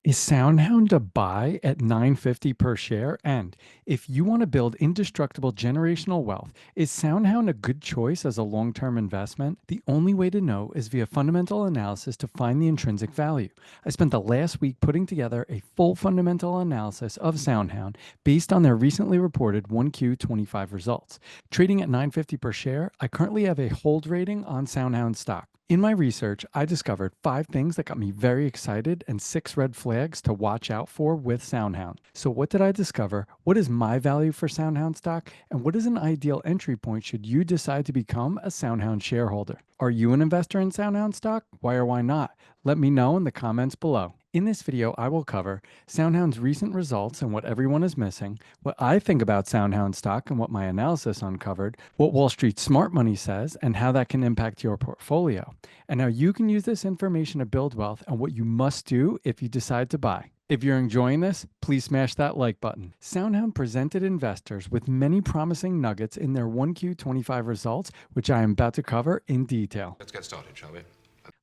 Is SoundHound a buy at 950 per share? And if you want to build indestructible generational wealth, is SoundHound a good choice as a long-term investment? The only way to know is via fundamental analysis to find the intrinsic value. I spent the last week putting together a full fundamental analysis of SoundHound based on their recently reported 1Q25 results. Trading at 950 per share, I currently have a hold rating on SoundHound stock. In my research, I discovered 5 things that got me very excited and 6 red flags to watch out for with SoundHound. So, what did I discover? What is my value for SoundHound stock? And what is an ideal entry point should you decide to become a SoundHound shareholder? Are you an investor in SoundHound stock? Why or why not? Let me know in the comments below. In this video, I will cover SoundHound's recent results and what everyone is missing, what I think about SoundHound stock and what my analysis uncovered, what Wall Street smart money says and how that can impact your portfolio, and how you can use this information to build wealth and what you must do if you decide to buy. If you're enjoying this, please smash that like button. SoundHound presented investors with many promising nuggets in their 1Q25 results, which I am about to cover in detail. Let's get started, shall we?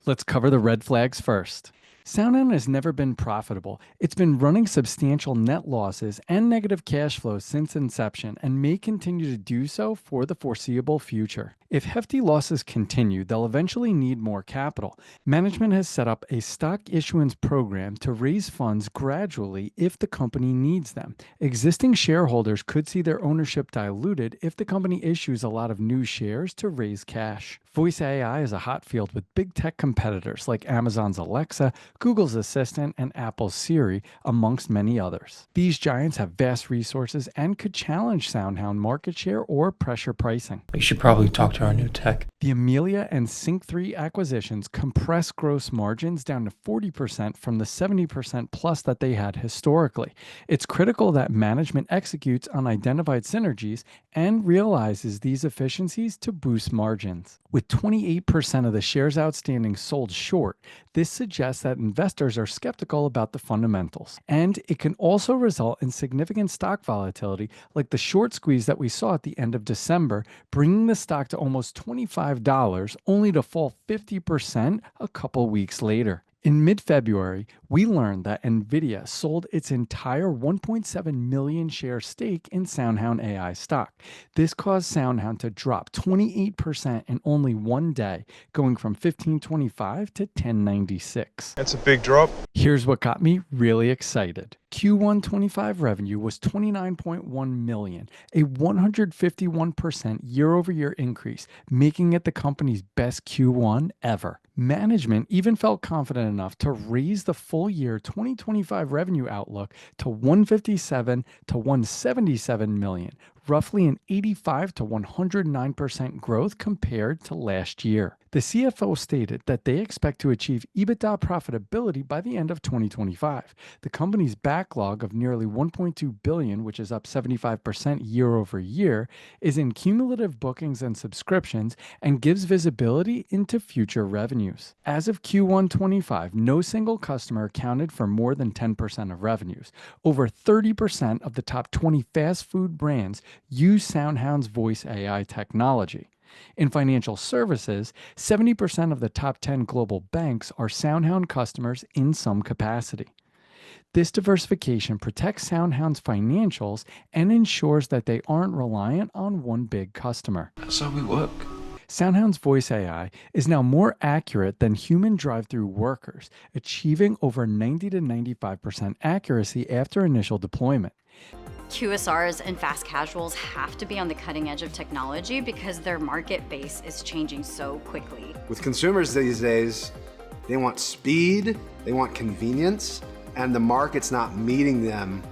Let's cover the red flags first. SoundHound has never been profitable. It's been running substantial net losses and negative cash flows since inception and may continue to do so for the foreseeable future. If hefty losses continue, they'll eventually need more capital. Management has set up a stock issuance program to raise funds gradually if the company needs them. Existing shareholders could see their ownership diluted if the company issues a lot of new shares to raise cash. Voice AI is a hot field with big tech competitors like Amazon's Alexa, Google's Assistant, and Apple's Siri, amongst many others. These giants have vast resources and could challenge SoundHound market share or pressure pricing. We should probably talk to our new tech. The Amelia and Sync3 acquisitions compress gross margins down to 40% from the 70% plus that they had historically. It's critical that management executes on identified synergies and realizes these efficiencies to boost margins. With 28% of the shares outstanding sold short, this suggests that investors are skeptical about the fundamentals. And it can also result in significant stock volatility, like the short squeeze that we saw at the end of December, bringing the stock to almost $25, only to fall 50% a couple weeks later. In mid-February, we learned that NVIDIA sold its entire 1.7 million share stake in SoundHound AI stock. This caused SoundHound to drop 28% in only one day, going from 1525 to 1096. That's a big drop. Here's what got me really excited. Q1 25 revenue was $29.1 million, a 151% year-over-year increase, making it the company's best Q1 ever. Management even felt confident enough to raise the full year 2025 revenue outlook to 157 to 177 million, roughly an 85 to 109% growth compared to last year. The CFO stated that they expect to achieve EBITDA profitability by the end of 2025. The company's backlog of nearly 1.2 billion, which is up 75% year over year, is in cumulative bookings and subscriptions and gives visibility into future revenues. As of Q1 25, no single customer accounted for more than 10% of revenues. Over 30% of the top 20 fast food brands use SoundHound's voice AI technology. In financial services, 70% of the top 10 global banks are SoundHound customers in some capacity. This diversification protects SoundHound's financials and ensures that they aren't reliant on one big customer. That's how we work. SoundHound's voice AI is now more accurate than human drive-through workers, achieving over 90 to 95% accuracy after initial deployment. QSRs and fast casuals have to be on the cutting edge of technology because their market base is changing so quickly. With consumers these days, they want speed, they want convenience, and the market's not meeting them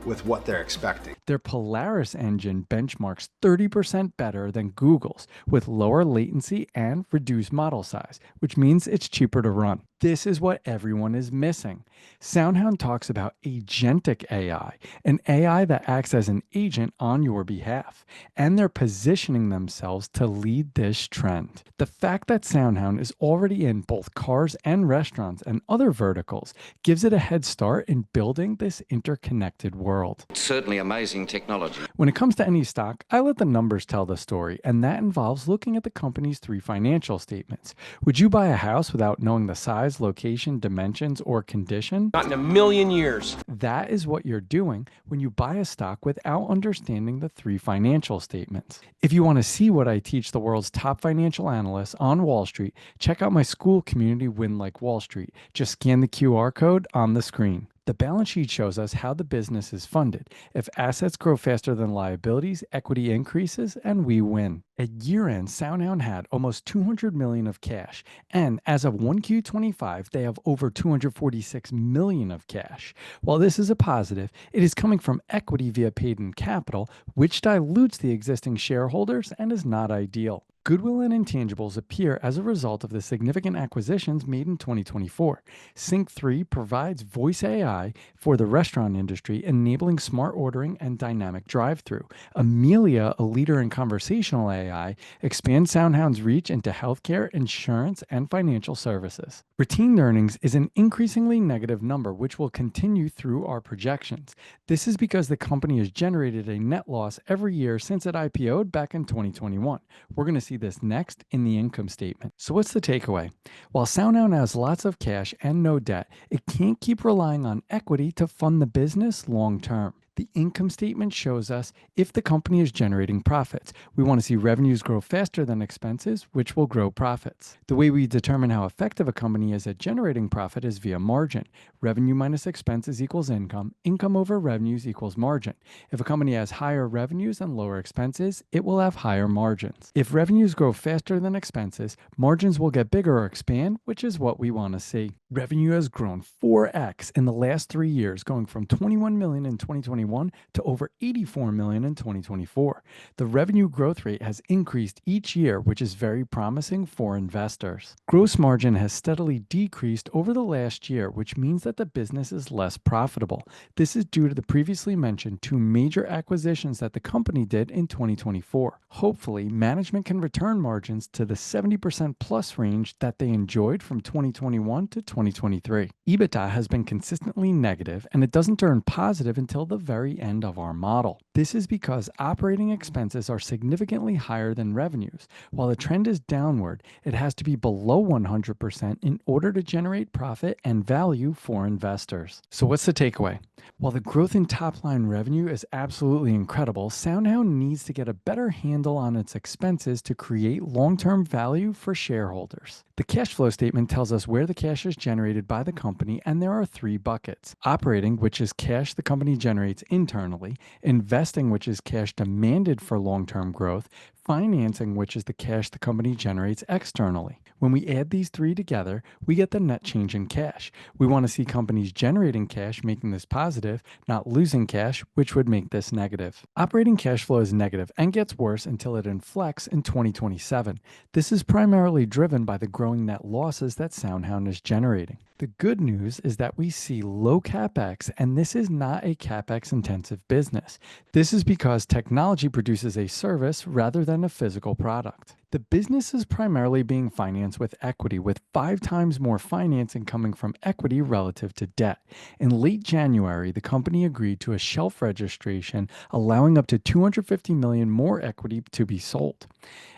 with what they're expecting. Their Polaris engine benchmarks 30% better than Google's, with lower latency and reduced model size, which means it's cheaper to run. This is what everyone is missing. SoundHound talks about agentic AI, an AI that acts as an agent on your behalf, and they're positioning themselves to lead this trend. The fact that SoundHound is already in both cars and restaurants and other verticals gives it a head start in building this interconnected world. Certainly amazing technology. When it comes to any stock, I let the numbers tell the story, and that involves looking at the company's 3 financial statements. Would you buy a house without knowing the size size, location, dimensions, or condition? Not in a million years. That is what you're doing when you buy a stock without understanding the three financial statements. If you want to see what I teach the world's top financial analysts on Wall Street, check out my school community, Win Like Wall Street. Just scan the QR code on the screen. The balance sheet shows us how the business is funded. If assets grow faster than liabilities, equity increases, and we win. At year-end, SoundHound had almost $200 million of cash, and as of 1Q25, they have over $246 million of cash. While this is a positive, it is coming from equity via paid-in capital, which dilutes the existing shareholders and is not ideal. Goodwill and intangibles appear as a result of the significant acquisitions made in 2024. Sync3 provides voice AI for the restaurant industry, enabling smart ordering and dynamic drive-through. Amelia, a leader in conversational AI, expands SoundHound's reach into healthcare, insurance, and financial services. Retained earnings is an increasingly negative number, which will continue through our projections. This is because the company has generated a net loss every year since it IPO'd back in 2021. We're going to see this next in the income statement. So what's the takeaway? While SoundHound has lots of cash and no debt, it can't keep relying on equity to fund the business long term. The income statement shows us if the company is generating profits. We want to see revenues grow faster than expenses, which will grow profits. The way we determine how effective a company is at generating profit is via margin. Revenue minus expenses equals income. Income over revenues equals margin. If a company has higher revenues and lower expenses, it will have higher margins. If revenues grow faster than expenses, margins will get bigger or expand, which is what we want to see. Revenue has grown 4x in the last 3 years, going from $21 million in 2021 to over $84 million in 2024. The revenue growth rate has increased each year, which is very promising for investors. Gross margin has steadily decreased over the last year, which means that the business is less profitable. This is due to the previously mentioned 2 major acquisitions that the company did in 2024. Hopefully, management can return margins to the 70% plus range that they enjoyed from 2021 to 2023. EBITDA has been consistently negative, and it doesn't turn positive until the very end of our model. This is because operating expenses are significantly higher than revenues. While the trend is downward, it has to be below 100% in order to generate profit and value for investors. So what's the takeaway? While the growth in top-line revenue is absolutely incredible, SoundHound needs to get a better handle on its expenses to create long-term value for shareholders. The cash flow statement tells us where the cash is generated by the company, and there are 3 buckets. Operating, which is cash the company generates internally. Investing, which is cash demanded for long-term growth. Financing, which is the cash the company generates externally. When we add these 3 together, we get the net change in cash. We want to see companies generating cash, making this positive, not losing cash, which would make this negative. Operating cash flow is negative and gets worse until it inflects in 2027. This is primarily driven by the growing net losses that SoundHound is generating. The good news is that we see low CapEx, and this is not a CapEx intensive business. This is because technology produces a service rather than a physical product. The business is primarily being financed with equity, with 5 times more financing coming from equity relative to debt. In late January, the company agreed to a shelf registration, allowing up to $250 million more equity to be sold.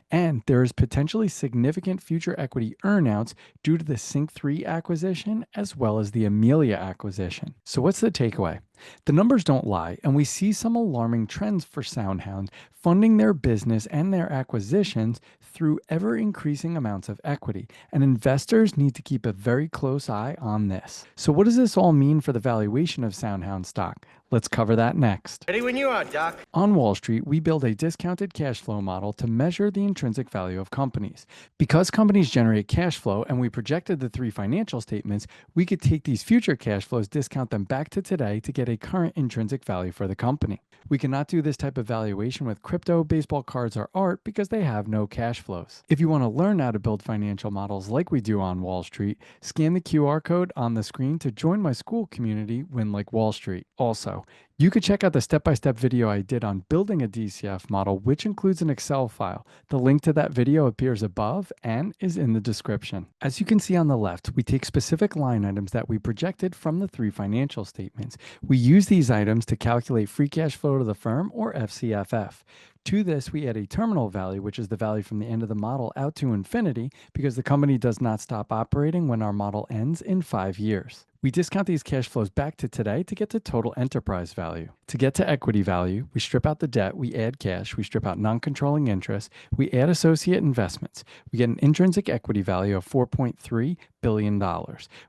And there is potentially significant future equity earnouts due to the Sync3 acquisition as well as the Amelia acquisition. So what's the takeaway? The numbers don't lie, and we see some alarming trends for SoundHound funding their business and their acquisitions through ever-increasing amounts of equity, and investors need to keep a very close eye on this. So what does this all mean for the valuation of SoundHound stock? Let's cover that next. Ready when you are, Doc. On Wall Street, we build a discounted cash flow model to measure the intrinsic value of companies. Because companies generate cash flow and we projected the 3 financial statements, we could take these future cash flows, discount them back to today to get a current intrinsic value for the company. We cannot do this type of valuation with crypto, baseball cards, or art because they have no cash flows. If you want to learn how to build financial models like we do on Wall Street, scan the QR code on the screen to join my school community, Win Like Wall Street. Also, you could check out the step-by-step video I did on building a DCF model, which includes an Excel file. The link to that video appears above and is in the description. As you can see on the left, we take specific line items that we projected from the 3 financial statements. We use these items to calculate free cash flow to the firm, or FCFF. To this, we add a terminal value, which is the value from the end of the model out to infinity, because the company does not stop operating when our model ends in 5 years. We discount these cash flows back to today to get to total enterprise value. To get to equity value, we strip out the debt, we add cash, we strip out non-controlling interest, we add associate investments. We get an intrinsic equity value of $4.3 billion.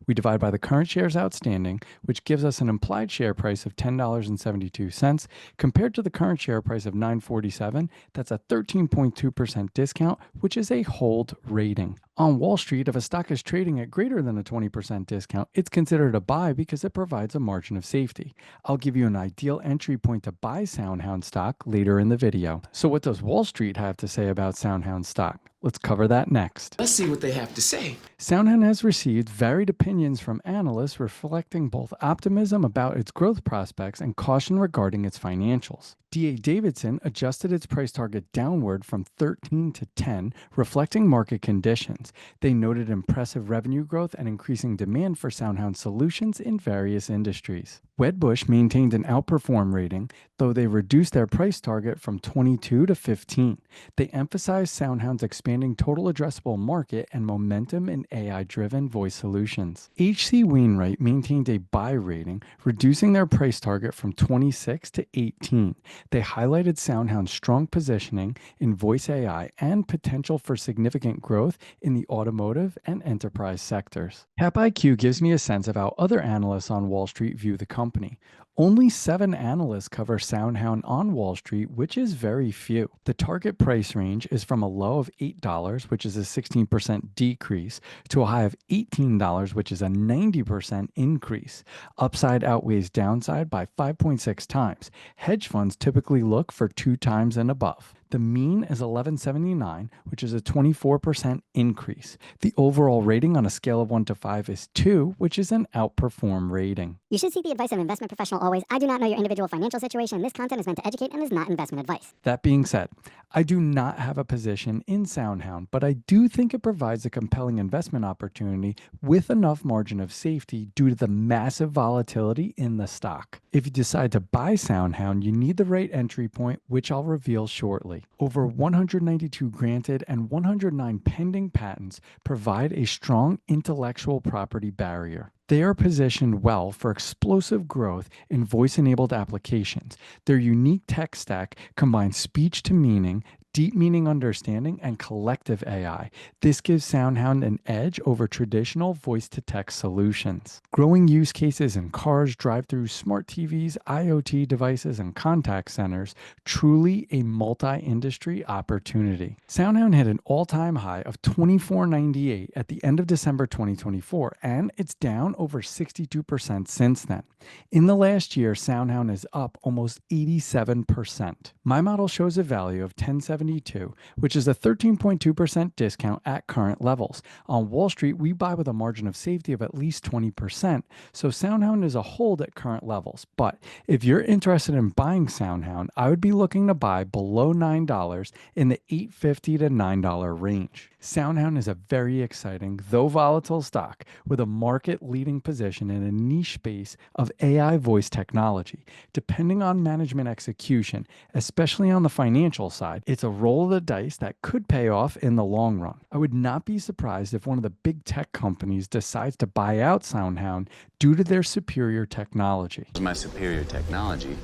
We divide by the current shares outstanding, which gives us an implied share price of $10.72. Compared to the current share price of $9.47, that's a 13.2% discount, which is a hold rating. On Wall Street, if a stock is trading at greater than a 20% discount, it's considered a buy because it provides a margin of safety. I'll give you an ideal entry point to buy SoundHound stock later in the video. So what does Wall Street have to say about SoundHound stock? Let's cover that next. Let's see what they have to say. SoundHound has received varied opinions from analysts reflecting both optimism about its growth prospects and caution regarding its financials. D.A. Davidson adjusted its price target downward from 13 to 10, reflecting market conditions. They noted impressive revenue growth and increasing demand for SoundHound solutions in various industries. Wedbush maintained an outperform rating, though they reduced their price target from 22 to 15. They emphasized SoundHound's expanding total addressable market and momentum in AI-driven voice solutions. H.C. Wainwright maintained a buy rating, reducing their price target from 26 to 18. They highlighted SoundHound's strong positioning in voice AI and potential for significant growth in the automotive and enterprise sectors. CapIQ gives me a sense of how other analysts on Wall Street view the company. Only 7 analysts cover SoundHound on Wall Street, which is very few. The target price range is from a low of $8, which is a 16% decrease, to a high of $18, which is a 90% increase. Upside outweighs downside by 5.6 times. Hedge funds typically look for 2 times and above. The mean is 1179, which is a 24% increase. The overall rating on a scale of 1 to 5 is 2, which is an outperform rating. You should seek the advice of an investment professional always. I do not know your individual financial situation. This content is meant to educate and is not investment advice. That being said, I do not have a position in SoundHound, but I do think it provides a compelling investment opportunity with enough margin of safety due to the massive volatility in the stock. If you decide to buy SoundHound, you need the right entry point, which I'll reveal shortly. Over 192 granted and 109 pending patents provide a strong intellectual property barrier. They are positioned well for explosive growth in voice-enabled applications. Their unique tech stack combines speech to meaning, deep meaning understanding, and collective AI. This gives SoundHound an edge over traditional voice-to-text solutions. Growing use cases in cars, drive-thrus, smart TVs, IoT devices, and contact centers, truly a multi-industry opportunity. SoundHound hit an all-time high of $24.98 at the end of December 2024, and it's down over 62% since then. In the last year, SoundHound is up almost 87%. My model shows a value of 1072, which is a 13.2% discount at current levels. On Wall Street, we buy with a margin of safety of at least 20%, so SoundHound is a hold at current levels. But if you're interested in buying SoundHound, I would be looking to buy below $9 in the $8.50 to $9 range. SoundHound is a very exciting, though volatile stock with a market-leading position in a niche space of AI voice technology. Depending on management execution, especially on the financial side, it's a roll of the dice that could pay off in the long run. I would not be surprised if one of the big tech companies decides to buy out SoundHound due to their superior technology. My superior technology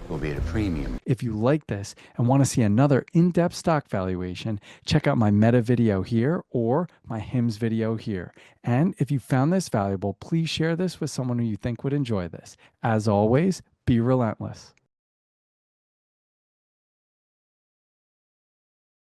will be at a premium. If you like this and want to see another in-depth stock valuation, check out my meta video here or my HIMS video here. And if you found this valuable, please share this with someone who you think would enjoy this. As always, be relentless.